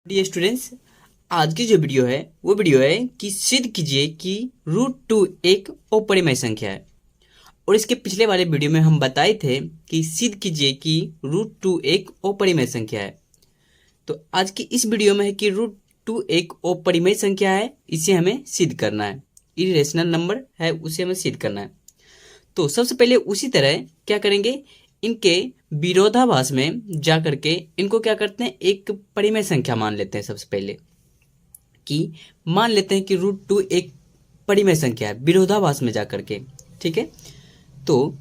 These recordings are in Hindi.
डियर स्टूडेंट्स, आज की जो वीडियो है वो वीडियो है कि सिद्ध कीजिए कि √2 एक अपरिमेय संख्या है। और इसके पिछले वाले वीडियो में हम बताए थे कि सिद्ध कीजिए कि √2 एक अपरिमेय संख्या है। तो आज की इस वीडियो में है कि √2 एक अपरिमेय संख्या है, इसे हमें सिद्ध करना है। इरेशनल नंबर है, उसे हमें सिद्ध करना है। तो सबसे पहले उसी तरह क्या करेंगे, इनके विरोधाभास में जा करके इनको क्या करते हैं, एक परिमेय संख्या मान लेते हैं। सबसे पहले कि मान लेते हैं कि √2 एक परिमेय संख्या है विरोधाभास में जा करके। ठीक है, तो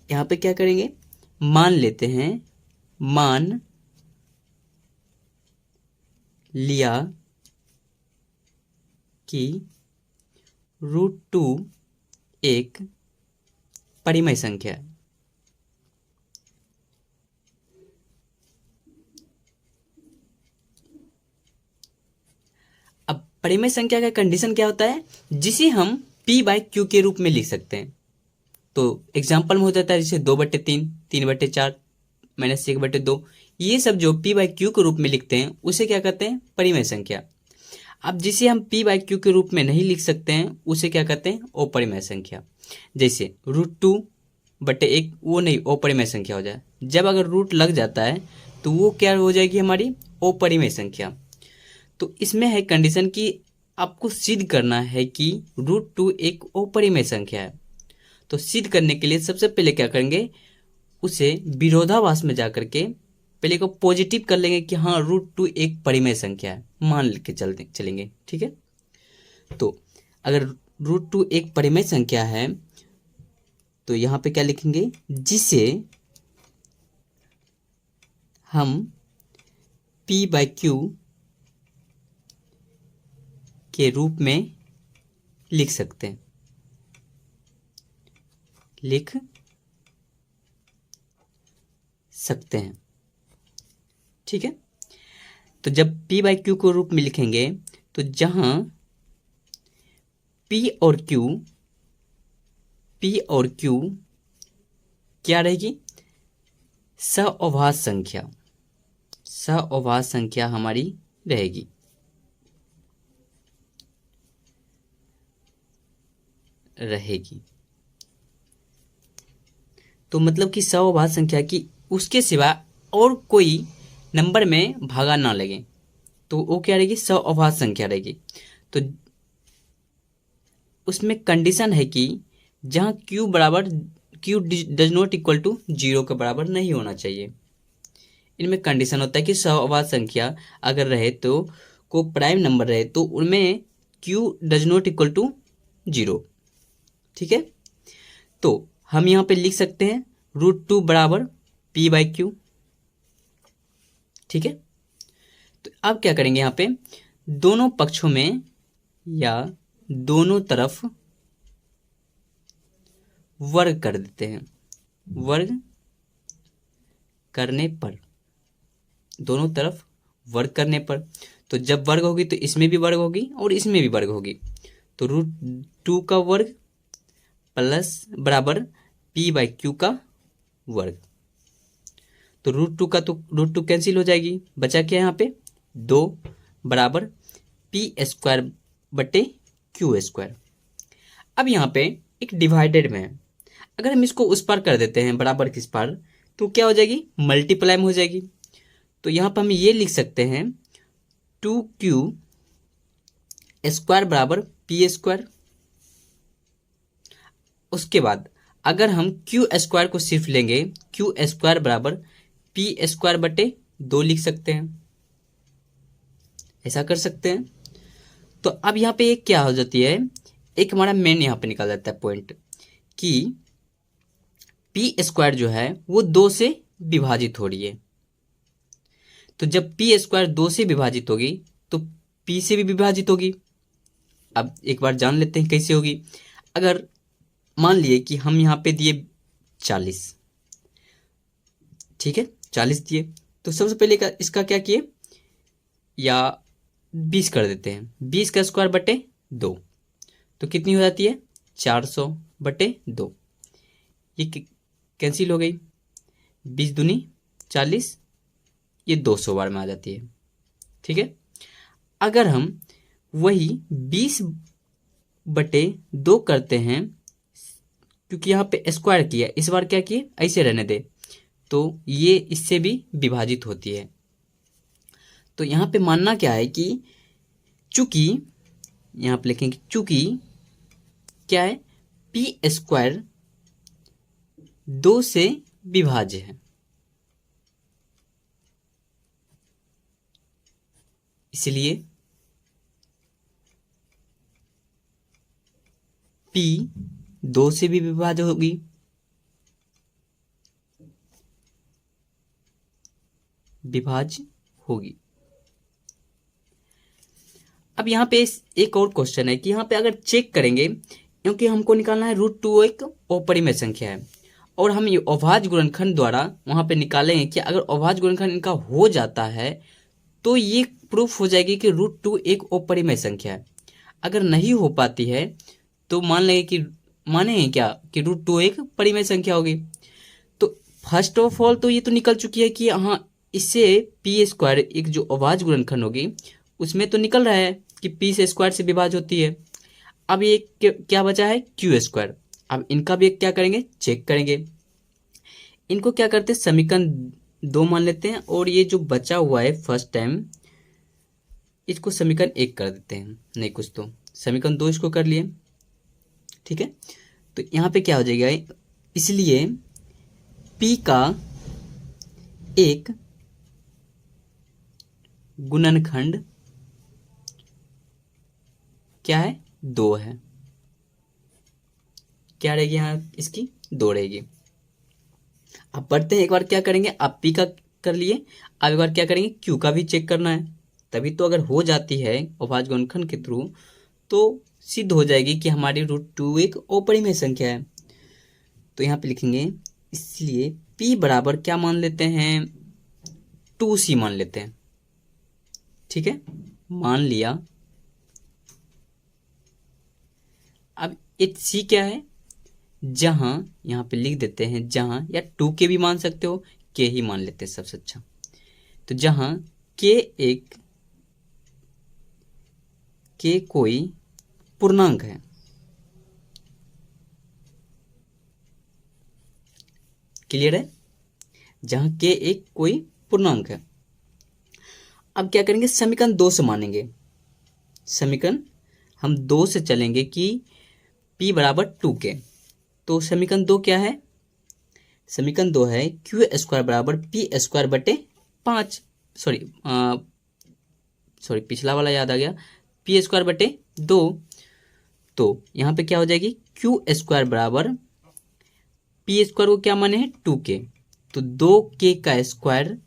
यहां पे क्या करेंगे, मान लेते हैं, मान लिया कि √2 एक परिमेय संख्या है। अब परिमेय संख्या का कंडीशन क्या होता है, जिसे हम p/q के रूप में लिख सकते हैं। तो एग्जाम्पल में हो जाता है जैसे 2/3, 3/4, -1/2, ये सब जो p/q के रूप में लिखते हैं उसे क्या कहते हैं, परिमेय संख्या। अब जिसे हम p/q के रूप में नहीं लिख सकते हैं उसे क्या कहते हैं, अपरिमेय संख्या। जैसे √2/1 वो नहीं, अपरिमेय संख्या हो जाए। जब अगर रूट लग जाता है तो वो क्या हो जाएगी, हमारी अपरिमेय संख्या। तो इसमें है कंडीशन कि आपको सिद्ध करना है कि √2 एक अपरिमेय संख्या है। तो सिद्ध करने के लिए सबसे पहले क्या करेंगे, उसे विरोधाभास में जाकर के पहले को पॉजिटिव कर लेंगे कि हाँ √2 एक परिमेय संख्या है, मान के चलेंगे। ठीक है, तो अगर √2 एक परिमेय संख्या है तो यहां पे क्या लिखेंगे, जिसे हम p/q के रूप में लिख सकते हैं, ठीक है। तो जब p/q को रूप में लिखेंगे तो जहां p और q क्या रहेगी, सअभाज्य संख्या हमारी रहेगी। तो मतलब कि सअभाज्य संख्या की उसके सिवा और कोई नंबर में भागा ना लगे, तो वो क्या रहेगी, सअभाज्य संख्या रहेगी। तो उसमें कंडीशन है कि जहां q does not equal to 0 के बराबर नहीं होना चाहिए। इनमें कंडीशन होता है कि सअभाज्य संख्या अगर रहे तो को प्राइम नंबर रहे तो उनमें q does not equal to 0। ठीक है, तो हम यहाँ पे लिख सकते हैं √2 बराबर p/q। ठीक है, तो अब क्या करेंगे, यहाँ पे दोनों पक्षों में या दोनों तरफ वर्ग कर देते हैं। वर्ग करने पर, दोनों तरफ वर्ग करने पर, तो जब वर्ग होगी तो इसमें भी वर्ग होगी और इसमें भी वर्ग होगी। तो √2 का वर्ग प्लस बराबर p/q का वर्ग। तो √2 कैंसिल हो जाएगी, बचा क्या यहाँ पे 2 बराबर p²/q²। अब यहाँ पे एक डिवाइडेड में है, अगर हम इसको उस पार कर देते हैं बराबर किस पार, तो क्या हो जाएगी, मल्टीप्लाई में हो जाएगी। तो यहाँ पर हम ये लिख सकते हैं 2q² बराबर p²। उसके बाद अगर हम q² को सिर्फ लेंगे, q² बराबर p²/2 लिख सकते हैं, ऐसा कर सकते हैं। तो अब यहाँ पे एक क्या हो जाती है, एक हमारा मेन यहाँ पे निकल जाता है पॉइंट कि p² जो है वो 2 से विभाजित हो रही है। तो जब p² 2 से विभाजित होगी तो p से भी विभाजित होगी। अब एक बार जान लेते हैं कैसे होगी। अगर मान लिए कि हम यहाँ पे दिए 40, ठीक है 40 दिए, तो सबसे पहले इसका क्या किए, या 20 कर देते हैं, 20 का स्क्वायर बटे 2, तो कितनी हो जाती है 400/2। ये कैंसिल हो गई, 20 दूनी 40, ये 200 बार में आ जाती है। ठीक है, अगर हम वही 20/2 करते हैं, क्योंकि यहाँ पे स्क्वायर किया, इस बार क्या किए, ऐसे रहने दे, तो ये इससे भी विभाजित होती है। तो यहाँ पे मानना क्या है कि चूंकि, यहाँ पे लिखेंगे चूंकि क्या है, p² 2 से विभाज्य है, इसलिए p 2 से भी विभाज्य होगी, अब यहाँ पे एक और क्वेश्चन है कि यहाँ पे अगर चेक करेंगे, क्योंकि हमको निकालना है √2 एक अपरिमेय संख्या है, और हम ये अभाज्य गुणनखंड द्वारा वहां पे निकालेंगे कि अगर अभाज्य गुणनखंड इनका हो जाता है तो ये प्रूफ हो जाएगी कि √2 एक अपरिमेय संख्या है। अगर नहीं हो पाती है तो मानेंगे क्या कि √2 एक परिमेय संख्या होगी। तो फर्स्ट ऑफ ऑल तो ये तो निकल चुकी है कि हाँ, इससे p² एक जो अभाज्य गुणनखंड होगी उसमें तो निकल रहा है कि p² से विभाज्य होती है। अब ये क्या बचा है, q²। अब इनका भी क्या करेंगे, चेक करेंगे। इनको क्या करते हैं, समीकरण 2 मान लेते हैं, और ये जो बचा हुआ है फर्स्ट टाइम, इसको समीकरण 1 कर देते हैं, नहीं कुछ तो समीकरण 2 इसको कर लिए। ठीक है, तो यहाँ पे क्या हो जाएगा, इसलिए p का एक गुणनखंड क्या है, 2 है। क्या रहेगी यहाँ, इसकी 2 रहेगी। अब बढ़ते हैं, एक बार क्या करेंगे, आप p का कर लिए, अब एक बार क्या करेंगे, q का भी चेक करना है, तभी तो अगर हो जाती है अभाज्य गुणनखंड के थ्रू तो सिद्ध हो जाएगी कि हमारी √2 एक अपरिमेय संख्या है। तो यहाँ पे लिखेंगे, इसलिए p बराबर क्या मान लेते हैं, 2c मान लेते हैं। ठीक है, मान लिया। अब एक c क्या है, जहां यहाँ पे लिख देते हैं जहां, या 2k भी मान सकते हो, k ही मान लेते हैं सबसे अच्छा। तो जहां k कोई पूर्णांक है, क्लियर है, जहां k एक कोई पूर्णांक है। अब क्या करेंगे, समीकरण 2 से मानेंगे, समीकरण हम 2 से चलेंगे कि p बराबर 2k। तो समीकरण 2 क्या है, समीकरण 2 है q² बराबर p²/5, सॉरी पिछला वाला याद आ गया, p²/2। तो यहाँ पे क्या हो जाएगी, q² बराबर p² को क्या माने हैं, 2k, तो 2k का स्क्वायर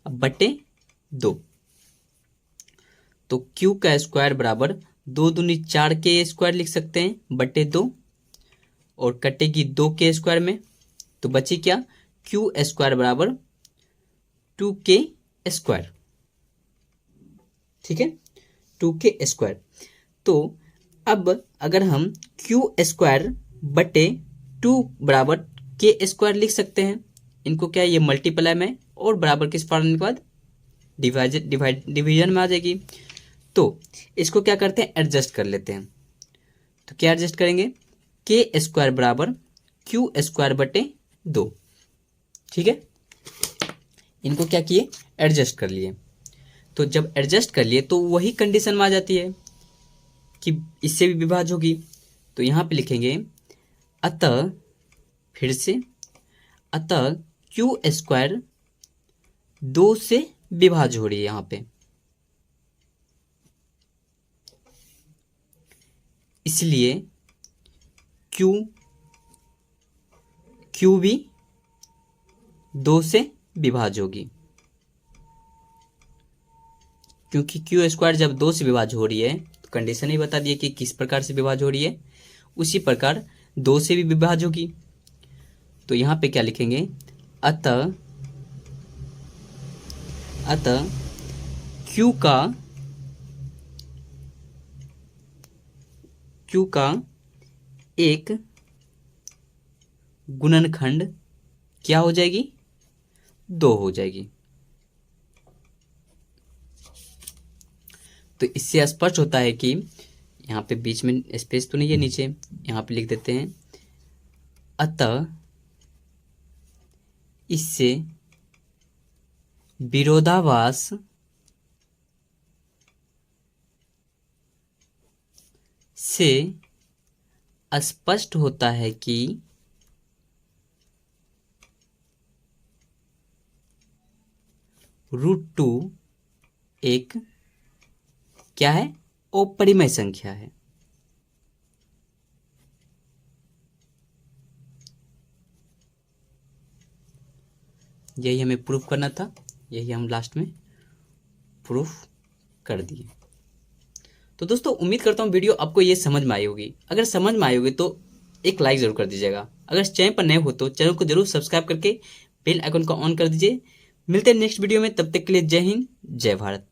बटे 2। तो q का स्क्वायर बराबर 2 दूनी 4k² लिख सकते हैं बटे 2, और कटेगी 2k² में, तो बची क्या, q² बराबर 2k²। ठीक है, 2k²। तो अब अगर हम q² बटे 2 बराबर k² लिख सकते हैं, इनको क्या ये मल्टीप्लाई में और बराबर किस फाड़ने के बाद डिवीजन में आ जाएगी। तो इसको क्या करते हैं, एडजस्ट कर लेते हैं। तो क्या एडजस्ट करेंगे, k² बराबर q² बटे 2। ठीक है, इनको क्या किए, एडजस्ट कर लिए। तो जब एडजस्ट कर लिए तो वही कंडीशन में आ जाती है कि इससे भी विभाज्य होगी। तो यहाँ पे लिखेंगे, अतः फिर से, अतः q² 2 से विभाज्य हो रही है यहाँ पे, इसलिए q भी 2 से विभाज्य होगी, क्योंकि q² जब 2 से विभाज्य हो रही है तो कंडीशन ही बता दिए कि किस प्रकार से विभाज्य हो रही है, उसी प्रकार 2 से भी विभाज्य होगी। तो यहाँ पे क्या लिखेंगे, अतः q का एक गुणनखंड क्या हो जाएगी, 2 हो जाएगी। तो इससे स्पष्ट होता है कि यहाँ पे बीच में स्पेस तो नहीं है, नीचे यहाँ पे लिख देते हैं, अतः इससे विरोधाभास से स्पष्ट होता है कि √2 एक क्या है, अपरिमेय संख्या है। यही हमें प्रूफ करना था, यही हम लास्ट में प्रूफ कर दिए। तो दोस्तों उम्मीद करता हूँ वीडियो आपको ये समझ में आई होगी। अगर समझ में आई होगी तो एक लाइक जरूर कर दीजिएगा। अगर चैनल पर नए हो तो चैनल को जरूर सब्सक्राइब करके बेल आइकन को ऑन कर दीजिए। मिलते हैं नेक्स्ट वीडियो में, तब तक के लिए जय हिंद जय भारत।